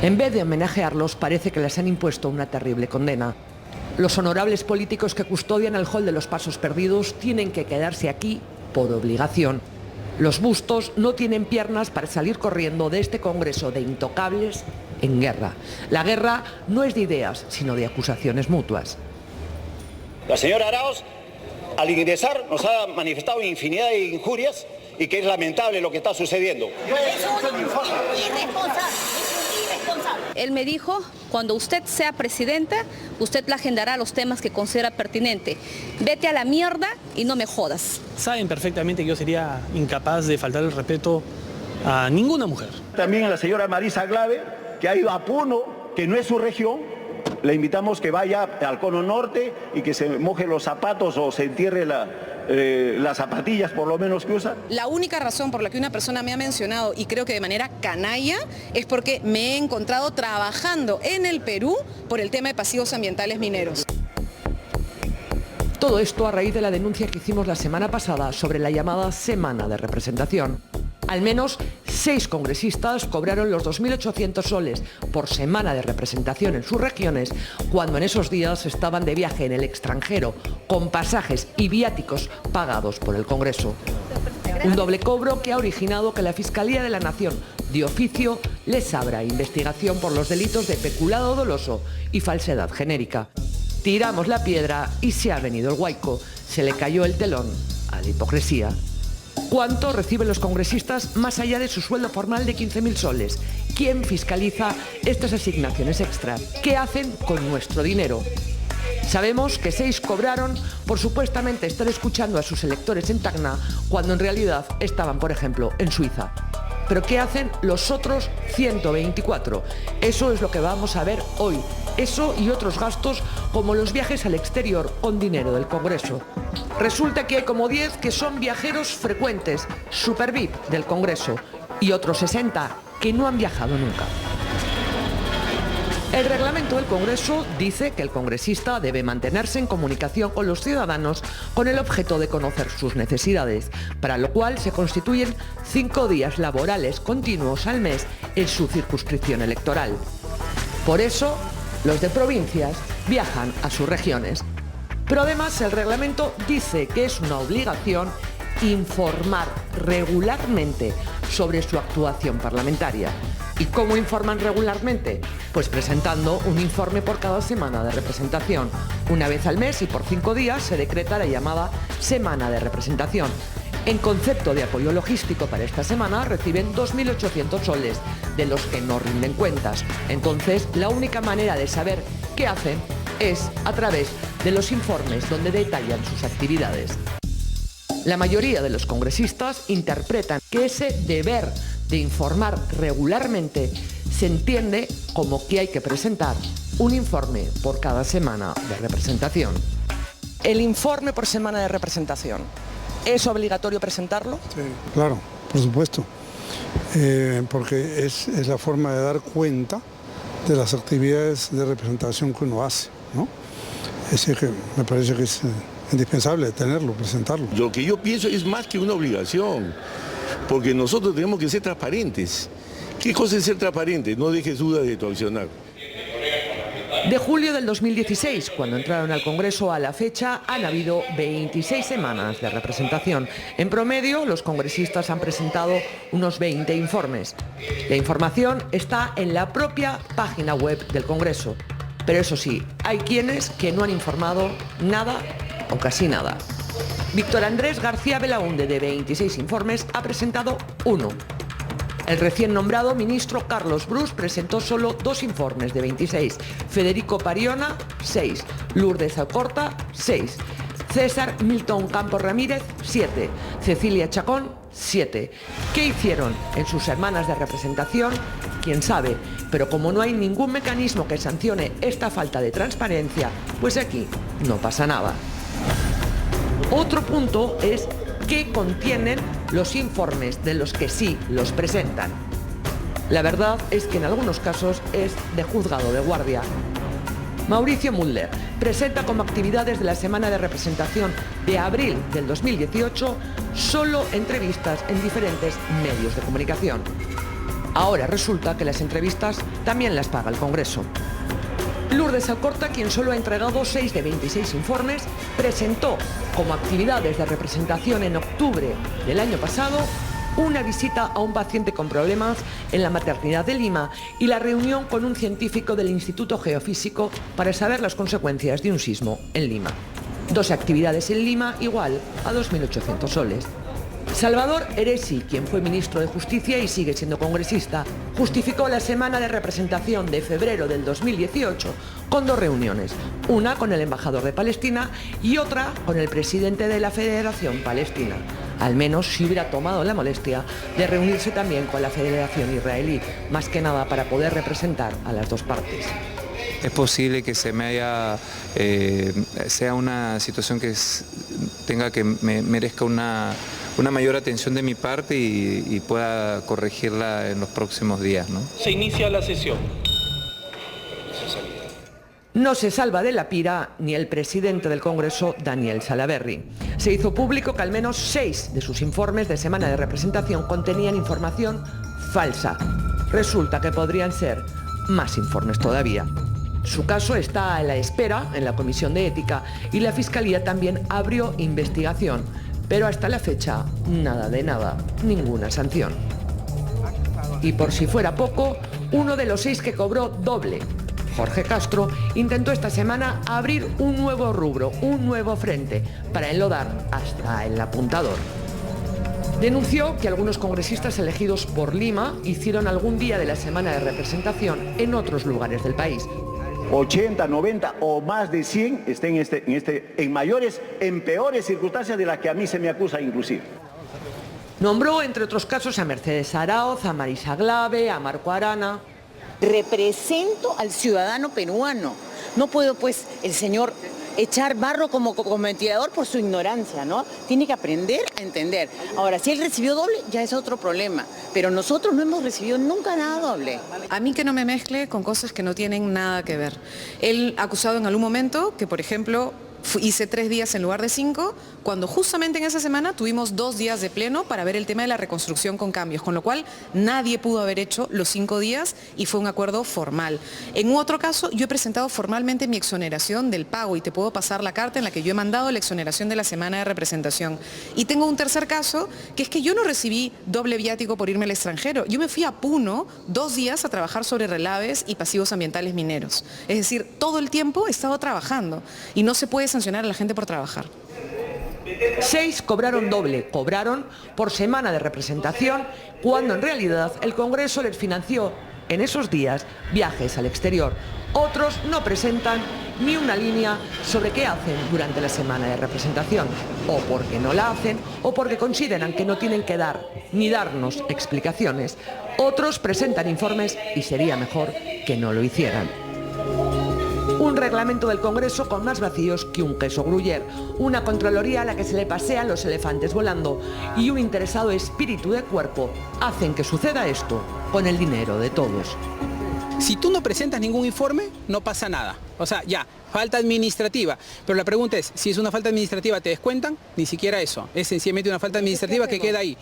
En vez de homenajearlos, parece que les han impuesto una terrible condena. Los honorables políticos que custodian el hall de los pasos perdidos tienen que quedarse aquí por obligación. Los bustos no tienen piernas para salir corriendo de este congreso de intocables en guerra. La guerra no es de ideas, sino de acusaciones mutuas. La señora Arauz, al ingresar, nos ha manifestado infinidad de injurias y que es lamentable lo que está sucediendo. Él me dijo, cuando usted sea presidenta, usted le agendará los temas que considera pertinente. Vete a la mierda y no me jodas. Saben perfectamente que yo sería incapaz de faltar el respeto a ninguna mujer. También a la señora Marisa Glave, que ha ido a Puno, que no es su región. Le invitamos que vaya al Cono Norte y que se moje los zapatos o se entierre las zapatillas por lo menos que usa. La única razón por la que una persona me ha mencionado, y creo que de manera canalla, es porque me he encontrado trabajando en el Perú por el tema de pasivos ambientales mineros. Todo esto a raíz de la denuncia que hicimos la semana pasada sobre la llamada Semana de Representación. Al menos 6 congresistas cobraron los 2.800 soles por semana de representación en sus regiones, cuando en esos días estaban de viaje en el extranjero, con pasajes y viáticos pagados por el Congreso. Un doble cobro que ha originado que la Fiscalía de la Nación, de oficio, les abra investigación por los delitos de peculado doloso y falsedad genérica. Tiramos la piedra y se ha venido el huaico. Se le cayó el telón a la hipocresía. ¿Cuánto reciben los congresistas más allá de su sueldo formal de 15.000 soles? ¿Quién fiscaliza estas asignaciones extra? ¿Qué hacen con nuestro dinero? Sabemos que 6 cobraron por supuestamente estar escuchando a sus electores en Tacna, cuando en realidad estaban, por ejemplo, en Suiza. ¿Pero qué hacen los otros 124? Eso es lo que vamos a ver hoy. Eso y otros gastos como los viajes al exterior con dinero del Congreso. Resulta que hay como 10 que son viajeros frecuentes, super VIP del Congreso, y otros 60 que no han viajado nunca. El reglamento del Congreso dice que el congresista debe mantenerse en comunicación con los ciudadanos con el objeto de conocer sus necesidades, para lo cual se constituyen 5 días laborales continuos al mes en su circunscripción electoral. Por eso, los de provincias viajan a sus regiones. Pero además el reglamento dice que es una obligación informar regularmente sobre su actuación parlamentaria. ¿Y cómo informan regularmente? Pues presentando un informe por cada semana de representación. Una vez al mes y por 5 días se decreta la llamada Semana de Representación. En concepto de apoyo logístico para esta semana reciben 2.800 soles, de los que no rinden cuentas. Entonces, la única manera de saber qué hacen es a través de los informes donde detallan sus actividades. La mayoría de los congresistas interpretan que ese deber de informar regularmente se entiende como que hay que presentar un informe por cada semana de representación. El informe por semana de representación, ¿es obligatorio presentarlo? Sí, claro, por supuesto, porque es la forma de dar cuenta de las actividades de representación que uno hace, ¿no? Así que me parece que es indispensable tenerlo, presentarlo. Lo que yo pienso es más que una obligación, porque nosotros tenemos que ser transparentes. ¿Qué cosa es ser transparente? No dejes dudas de tu accionar. De julio del 2016, cuando entraron al Congreso, a la fecha han habido 26 semanas de representación. En promedio, los congresistas han presentado unos 20 informes. La información está en la propia página web del Congreso. Pero eso sí, hay quienes que no han informado nada o casi nada. Víctor Andrés García Belaúnde, de 26 informes, ha presentado 1. El recién nombrado ministro Carlos Brus presentó solo 2 informes de 26. Federico Pariona, 6. Lourdes Alcorta, 6. César Milton Campos Ramírez, 7. Cecilia Chacón, 7. ¿Qué hicieron en sus semanas de representación? Quién sabe, pero como no hay ningún mecanismo que sancione esta falta de transparencia, pues aquí no pasa nada. Otro punto es qué contienen los informes de los que sí los presentan. La verdad es que en algunos casos es de juzgado de guardia. Mauricio Mulder presenta como actividades de la semana de representación de abril del 2018 solo entrevistas en diferentes medios de comunicación. Ahora resulta que las entrevistas también las paga el Congreso. Lourdes Alcorta, quien solo ha entregado 6 de 26 informes, presentó como actividades de representación en octubre del año pasado una visita a un paciente con problemas en la maternidad de Lima y la reunión con un científico del Instituto Geofísico para saber las consecuencias de un sismo en Lima. 2 actividades en Lima igual a 2.800 soles. Salvador Eresi, quien fue ministro de Justicia y sigue siendo congresista, justificó la semana de representación de febrero del 2018 con 2 reuniones, una con el embajador de Palestina y otra con el presidente de la Federación Palestina. Al menos si hubiera tomado la molestia de reunirse también con la Federación Israelí, más que nada para poder representar a las 2 partes. Es posible que sea una situación que merezca una mayor atención de mi parte y pueda corregirla en los próximos días, ¿no? Se inicia la sesión. No se salva de la pira ni el presidente del Congreso, Daniel Salaverry. Se hizo público que al menos 6 de sus informes de semana de representación contenían información falsa. Resulta que podrían ser más informes todavía. Su caso está a la espera en la Comisión de Ética y la Fiscalía también abrió investigación, pero hasta la fecha nada de nada, ninguna sanción. Y por si fuera poco, uno de los 6 que cobró doble, Jorge Castro, intentó esta semana abrir un nuevo rubro, un nuevo frente, para enlodar hasta el apuntador. Denunció que algunos congresistas elegidos por Lima hicieron algún día de la semana de representación en otros lugares del país. 80, 90 o más de 100 estén en peores circunstancias de las que a mí se me acusa inclusive. Nombró, entre otros casos, a Mercedes Araoz, a Marisa Glave, a Marco Arana. Represento al ciudadano peruano. No puedo, pues, el señor echar barro como cometidor por su ignorancia, ¿no? Tiene que aprender a entender. Ahora, si él recibió doble, ya es otro problema. Pero nosotros no hemos recibido nunca nada doble. A mí que no me mezcle con cosas que no tienen nada que ver. Él ha acusado en algún momento que, por ejemplo, hice 3 días en lugar de 5, cuando justamente en esa semana tuvimos 2 días de pleno para ver el tema de la reconstrucción con cambios, con lo cual nadie pudo haber hecho los 5 días y fue un acuerdo formal. En otro caso, yo he presentado formalmente mi exoneración del pago y te puedo pasar la carta en la que yo he mandado la exoneración de la semana de representación. Y tengo un tercer caso, que es que yo no recibí doble viático por irme al extranjero. Yo me fui a Puno 2 días a trabajar sobre relaves y pasivos ambientales mineros. Es decir, todo el tiempo he estado trabajando y no se puede sancionar a la gente por trabajar. 6 cobraron doble, cobraron por semana de representación, cuando en realidad el Congreso les financió en esos días viajes al exterior. Otros no presentan ni una línea sobre qué hacen durante la semana de representación, o porque no la hacen, o porque consideran que no tienen que dar ni darnos explicaciones. Otros presentan informes y sería mejor que no lo hicieran. Un reglamento del Congreso con más vacíos que un queso gruyère, una Contraloría a la que se le pasean los elefantes volando y un interesado espíritu de cuerpo hacen que suceda esto con el dinero de todos. Si tú no presentas ningún informe, no pasa nada. O sea, ya, falta administrativa. Pero la pregunta es, si es una falta administrativa, ¿te descuentan? Ni siquiera eso. Es sencillamente una falta administrativa que queda ahí.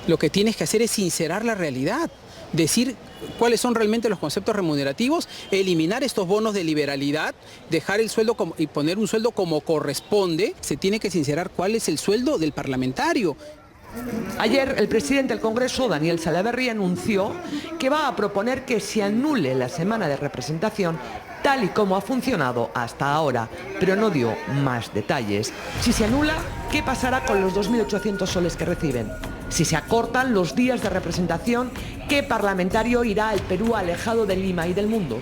Lo que tienes que hacer es sincerar la realidad. Decir cuáles son realmente los conceptos remunerativos, eliminar estos bonos de liberalidad, dejar el sueldo y poner un sueldo como corresponde. Se tiene que sincerar cuál es el sueldo del parlamentario. Ayer el presidente del Congreso, Daniel Salaverry, anunció que va a proponer que se anule la semana de representación tal y como ha funcionado hasta ahora, pero no dio más detalles. Si se anula, ¿qué pasará con los 2.800 soles que reciben? Si se acortan los días de representación, ¿qué parlamentario irá al Perú alejado de Lima y del mundo?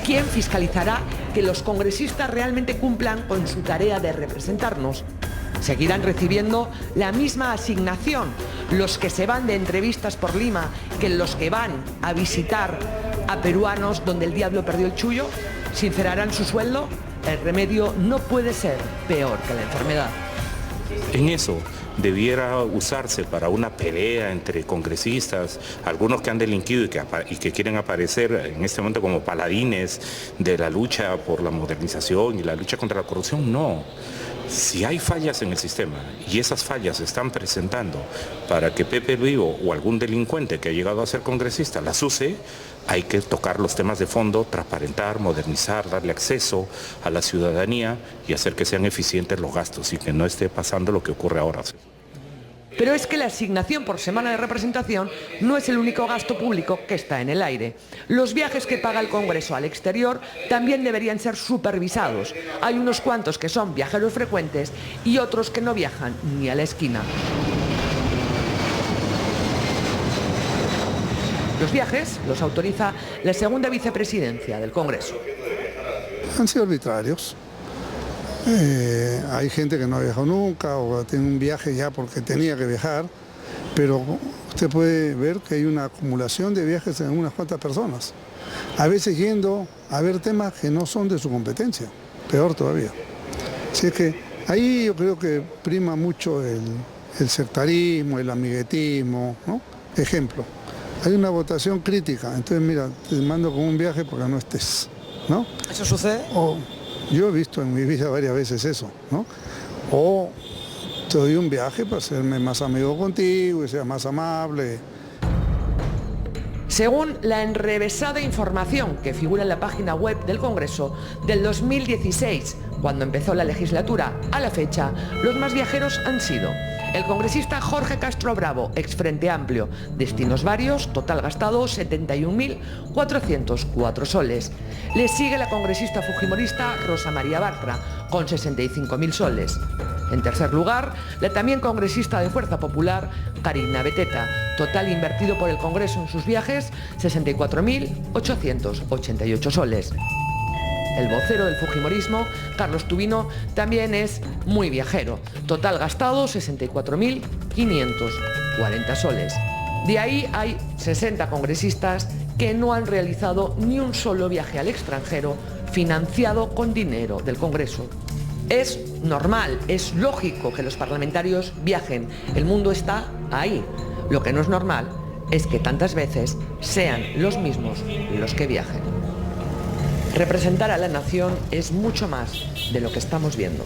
¿Quién fiscalizará que los congresistas realmente cumplan con su tarea de representarnos? ¿Seguirán recibiendo la misma asignación los que se van de entrevistas por Lima que los que van a visitar a peruanos donde el diablo perdió el chullo? ¿Sincerarán su sueldo? El remedio no puede ser peor que la enfermedad. En eso debiera usarse para una pelea entre congresistas, algunos que han delinquido y que quieren aparecer en este momento como paladines de la lucha por la modernización y la lucha contra la corrupción, no. Si hay fallas en el sistema y esas fallas se están presentando para que Pepe Vivo o algún delincuente que ha llegado a ser congresista las use, hay que tocar los temas de fondo, transparentar, modernizar, darle acceso a la ciudadanía y hacer que sean eficientes los gastos y que no esté pasando lo que ocurre ahora. Pero es que la asignación por semana de representación no es el único gasto público que está en el aire. Los viajes que paga el Congreso al exterior también deberían ser supervisados. Hay unos cuantos que son viajeros frecuentes y otros que no viajan ni a la esquina. Los viajes los autoriza la segunda vicepresidencia del Congreso. Han sido arbitrarios. Hay gente que no ha viajado nunca o tiene un viaje ya porque tenía que viajar, pero usted puede ver que hay una acumulación de viajes en unas cuantas personas, a veces yendo a ver temas que no son de su competencia, peor todavía. Así es que ahí yo creo que prima mucho el sectarismo, el amiguetismo, ¿no? Ejemplo, hay una votación crítica, entonces mira, te mando con un viaje porque no estés, ¿no? ¿Eso sucede? Yo he visto en mi vida varias veces eso, ¿no? O te doy un viaje para hacerme más amigo contigo y sea más amable. Según la enrevesada información que figura en la página web del Congreso, del 2016, cuando empezó la legislatura, a la fecha, los más viajeros han sido el congresista Jorge Castro Bravo, ex Frente Amplio, destinos varios, total gastado 71.404 soles. Le sigue la congresista fujimorista Rosa María Bartra, con 65.000 soles. En tercer lugar, la también congresista de Fuerza Popular, Karina Beteta, total invertido por el Congreso en sus viajes, 64.888 soles. El vocero del fujimorismo, Carlos Tubino, también es muy viajero. Total gastado 64.540 soles. De ahí hay 60 congresistas que no han realizado ni un solo viaje al extranjero financiado con dinero del Congreso. Es normal, es lógico que los parlamentarios viajen. El mundo está ahí. Lo que no es normal es que tantas veces sean los mismos los que viajen. Representar a la nación es mucho más de lo que estamos viendo.